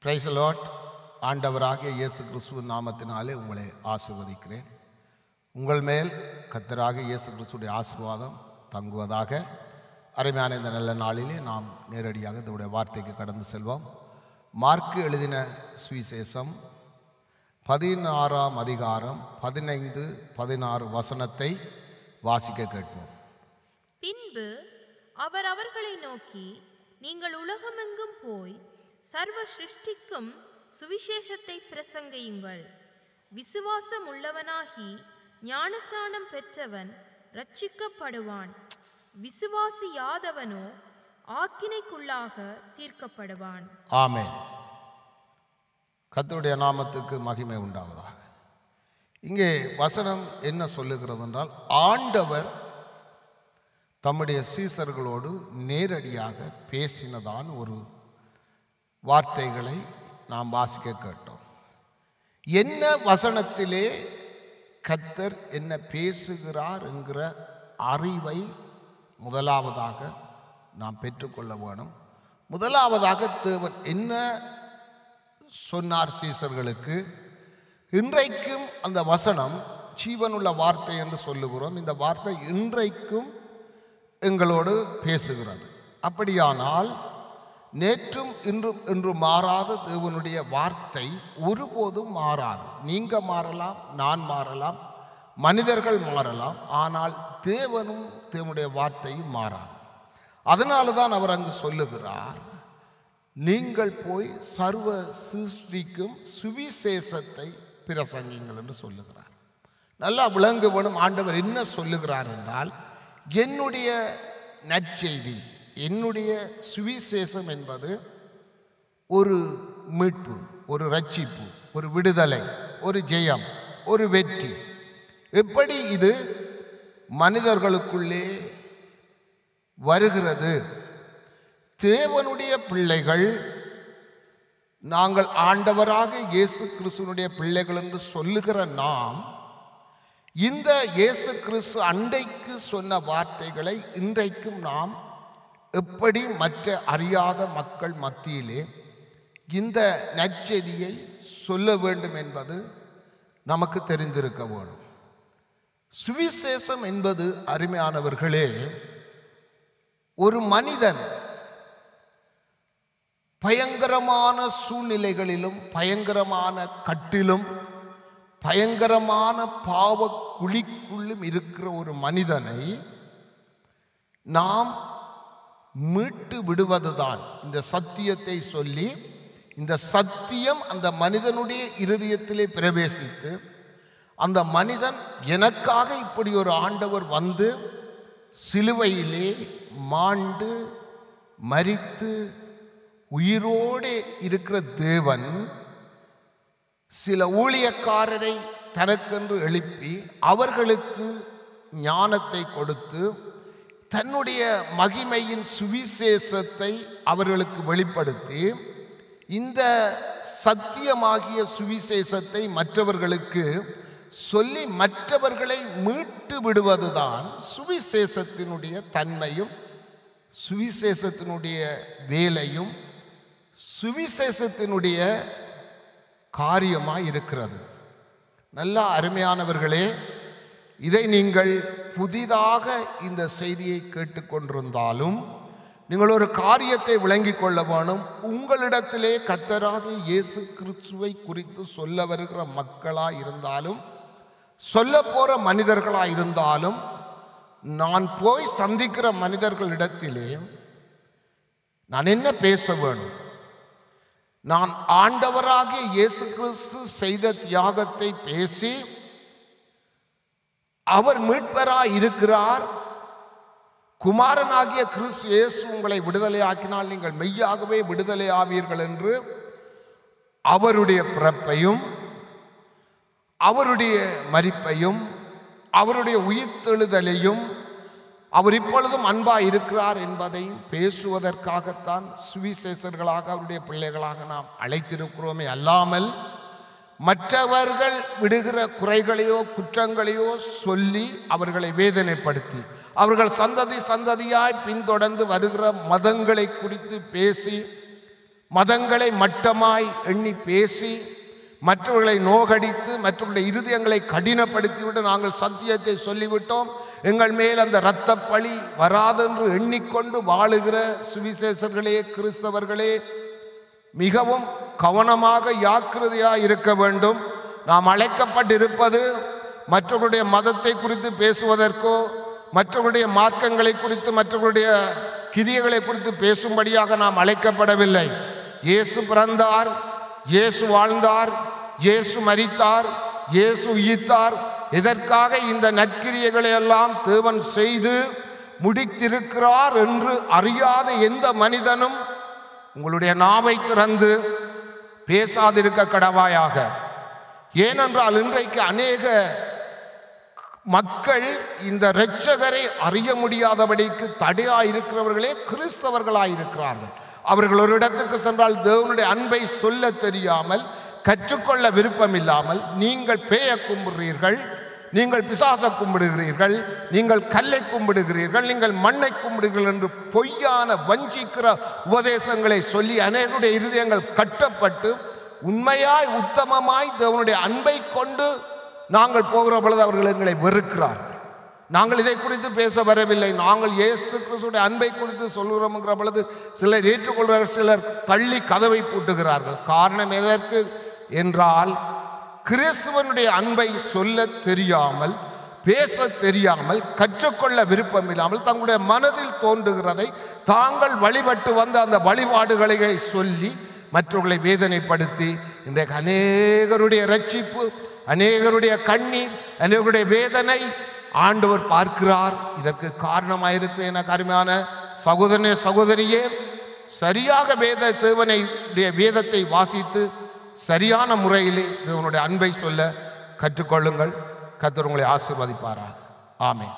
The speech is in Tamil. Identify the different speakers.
Speaker 1: Praise the Lord. ஆண்டவராகிய இயேசு கிறிஸ்துவின் நாமத்தினாலே உங்களை ஆசீர்வதிக்கிறேன். உங்கள் மேல் கர்த்தராகிய இயேசு கிறிஸ்துவுடைய ஆசீர்வாதம் தங்குவதாக. அருமையான இந்த நல்ல நாளிலே நாம் நேரடியாக இதனுடைய வார்த்தைக்கு கடந்து செல்வோம். மார்க்கு எழுதின சுவிசேஷம் 16ஆம் அதிகாரம் 15-16 வசனத்தை வாசிக்க கேட்போம்.
Speaker 2: பின்பு அவர் அவர்களை நோக்கி, நீங்கள் உலகமெங்கும் போய் சர்வ சிருஷ்டிக்கும் சுவிசேஷத்தை பிரசங்கியுங்கள். விசுவாசம் உள்ளவனாகி ஞானஸ்நானம் பெற்றவன் ரட்சிக்கப்படுவான். விசுவாசியாதவனோ ஆக்கினைக்குள்ளாக தீர்க்கப்படுவான்.
Speaker 1: ஆமென். கர்த்தருடைய நாமத்துக்கு மகிமை உண்டாவதாக. இங்கே வசனம் என்ன சொல்லுகிறது என்றால், ஆண்டவர் தம்முடைய சீசர்களோடு நேரடியாக பேசினதான் ஒரு வார்த்தைகளை நாம் வாசிக்க கேட்டோம். என்ன வசனத்திலே கர்த்தர் என்ன பேசுகிறார் என்கிற அறிவை முதலாவதாக நாம் பெற்றுக்கொள்ள வேணும். முதலாவதாக தேவன் என்ன சொன்னார் சீசர்களுக்கு? இன்றைக்கும் அந்த வசனம் ஜீவனுள்ள வார்த்தை என்று சொல்லுகிறோம். இந்த வார்த்தை இன்றைக்கும் எங்களோடு பேசுகிறது. அப்படியானால் நேற்றும் இன்றும் என்று மாறாத தேவனுடைய வார்த்தை ஒருபோதும் மாறாது. நீங்க மாறலாம், நான் மாறலாம், மனிதர்கள் மாறலாம், ஆனால் தேவனும் தேவனுடைய வார்த்தையும் மாறாது. அதனால தான் அவர் அங்கு சொல்லுகிறார், நீங்கள் போய் சர்வ சிருஷ்டிக்கும் சுவிசேஷத்தை பிரசங்கிங்கள் என்று சொல்லுகிறார். நல்லா விளங்க வேணும். ஆண்டவர் என்ன சொல்லுகிறார் என்றால், என்னுடைய நற்செய்தி, என்னுடைய சுவிசேஷம் என்பது ஒரு மீட்பு, ஒரு ரட்சிப்பு, ஒரு விடுதலை, ஒரு ஜெயம், ஒரு வெற்றி. எப்படி இது மனிதர்களுக்குள்ளே வருகிறது? தேவனுடைய பிள்ளைகள், நாங்கள் ஆண்டவராக இயேசு கிறிஸ்துவனுடைய பிள்ளைகள் என்று சொல்லுகிற நாம், இந்த இயேசு கிறிஸ்து அன்றைக்கு சொன்ன வார்த்தைகளை இன்றைக்கும் நாம் எப்படி மற்ற அறியாத மக்கள் மத்தியிலே இந்த நற்செய்தியை சொல்ல வேண்டும் என்பது நமக்கு தெரிந்திருக்க வேணும். சுவிசேஷம் என்பது, அருமையானவர்களே, ஒரு மனிதன் பயங்கரமான சூழ்நிலைகளிலும், பயங்கரமான கட்டிலும், பயங்கரமான பாவ குழிக்குள்ளும் இருக்கிற ஒரு மனிதனை நாம் மீட்டு விடுவதுதான் இந்த சத்தியத்தை சொல்லி, இந்த சத்தியம் அந்த மனிதனுடைய இருதயத்திலே பிரவேசித்து, அந்த மனிதன் எனக்காக இப்படி ஒரு ஆண்டவர் வந்து சிலுவையிலே மாண்டு மரித்து உயிரோடு இருக்கிற தேவன் சில ஊழியக்காரரை தனக்கென்று எழுப்பி அவர்களுக்கு ஞானத்தை கொடுத்து தன்னுடைய மகிமையின் சுவிசேஷத்தை அவர்களுக்கு வெளிப்படுத்தி, இந்த சத்தியமாகிய சுவிசேஷத்தை மற்றவர்களுக்கு சொல்லி மற்றவர்களை மீட்டு விடுவதுதான் சுவிசேஷத்தினுடைய தன்மையும், சுவிசேஷத்தினுடைய வேலையும், சுவிசேஷத்தினுடைய காரியமாய் இருக்கிறது. நல்ல அருமையானவர்களே, இதை நீங்கள் புதிதாக இந்த செய்தியை கேட்டுக்கொண்டிருந்தாலும் நீங்கள் ஒரு காரியத்தை விளங்கிக் கொள்ள வேணும். உங்களிடத்திலே கர்த்தராகிய இயேசு கிறிஸ்துவை குறித்து சொல்ல வருகிற மக்களாய் இருந்தாலும், சொல்ல போற மனிதர்களாய் இருந்தாலும், நான் போய் சந்திக்கிற மனிதர்களிடத்திலே நான் என்ன பேச வேணும்? நான் ஆண்டவராகிய இயேசு கிறிஸ்து செய்த தியாகத்தை பேசி, அவர் மீட்பராய் இருக்கிறார், குமாரனாகிய கிறிஸ்து இயேசு உங்களை விடுதலையாக்கினால் நீங்கள் மெய்யாகவே விடுதலை ஆவீர்கள் என்று அவருடைய பிறப்பையும், அவருடைய மரிப்பையும், அவருடைய உயிர்த்தெழுதலையும், அவர் இப்பொழுதும் அன்பாய் இருக்கிறார் என்பதையும் பேசுவதற்காகத்தான் சுவிசேஷர்களாக அவருடைய பிள்ளைகளாக நாம் அழைத்திருக்கிறோமே அல்லாமல், மற்றவர்கள் விடுகிற குறைகளையோ குற்றங்களையோ சொல்லி அவர்களை வேதனைப்படுத்தி, அவர்கள் சந்ததியாய் பின்தொடர்ந்து வருகிற மதங்களை குறித்து பேசி மதங்களை மட்டமாய் எண்ணி பேசி மற்றவர்களை நோகடித்து மற்றவர்களுடைய இருதயங்களை கடினப்படுத்திவிட்டு நாங்கள் சத்தியத்தை சொல்லிவிட்டோம், எங்கள் மேல் அந்த இரத்த பழி வராதென்று எண்ணிக்கொண்டு வாழுகிற சுவிசேஷர்களே, கிறிஸ்தவர்களே, மிகவும் கவனமாக ஜாக்கிரதையாக இருக்க வேண்டும். நாம் அழைக்கப்பட்டிருப்பது மற்றவர்களுடைய மதத்தை குறித்து பேசுவதற்கோ மற்றவர்களுடைய மார்க்கங்களை குறித்து மற்றவர்களுடைய கிரியைகளை குறித்து பேசும்படியாக நாம் அழைக்கப்படவில்லை. இயேசு பிறந்தார், இயேசு வாழ்ந்தார், இயேசு மரித்தார், இயேசு உயிர்த்தார். இதற்காக இந்த நற்கிரியைகளை எல்லாம் தேவன் செய்து முடித்திருக்கிறார் என்று அறியாத எந்த மனிதனும் உங்களுடைய நாவை திறந்து பேசாதிருக்க கடவாயாக. ஏனென்றால் இன்றைக்கு அநேக மக்கள் இந்த இரட்சகரை அறிய முடியாதபடிக்கு தடையாயிருக்கிறவர்களே கிறிஸ்தவர்களாயிருக்கிறார்கள். அவர்கள் ஒரு இடத்துக்கு சென்றால் தேவனுடைய அன்பை சொல்ல தெரியாமல், கற்றுக்கொள்ள விருப்பம் இல்லாமல், நீங்கள் பேயை கும்பிடுகிறீர்கள், நீங்கள் பிசாசை கும்பிடுகிறீர்கள், நீங்கள் கல்லை கும்பிடுகிறீர்கள், நீங்கள் மண்ணை கும்பிடுகிறீர்கள் என்று பொய்யான வஞ்சிக்கிற உபதேசங்களை சொல்லி அநேகருடைய இருதயங்கள் கட்டப்பட்டு உண்மையாய் உத்தமமாய் தேவனுடைய அன்பை கொண்டு நாங்கள் போகிற பொழுது அவர்கள் எங்களை வெறுக்கிறார்கள். நாங்கள் இதை குறித்து பேச வரவில்லை. நாங்கள் இயேசு கிறிஸ்துடைய அன்பை குறித்து சொல்கிறோம்ங்கிற பொழுது சிலர் ஏற்றுக்கொள்கிறார்கள், சிலர் தள்ளி கதவை பூட்டுகிறார்கள். காரணம் எதற்கு என்றால், கிறிஸ்துவனுடைய அன்பை சொல்ல தெரியாமல், பேச தெரியாமல், கற்றுக்கொள்ள விருப்பம் இல்லாமல் தங்களுடைய மனதில் தோன்றுகிறதை தாங்கள் வழிபட்டு வந்த அந்த வழிபாடுகளை சொல்லி மற்றவர்களை வேதனைப்படுத்தி இன்றைக்கு அநேகருடைய இரட்சிப்பு, அநேகருடைய கண்ணீர், அநேகருடைய வேதனை ஆண்டவர் பார்க்கிறார். இதற்கு காரணமாயிருக்கு என அருமையான சகோதரனே, சகோதரியே, சரியாக தேவனுடைய வேதத்தை வாசித்து சரியான முறையிலே தேவனுடைய அன்பை சொல்ல கற்றுக்கொள்ளுங்கள். கர்த்தர் உங்களை ஆசீர்வதிப்பாராக. ஆமென்.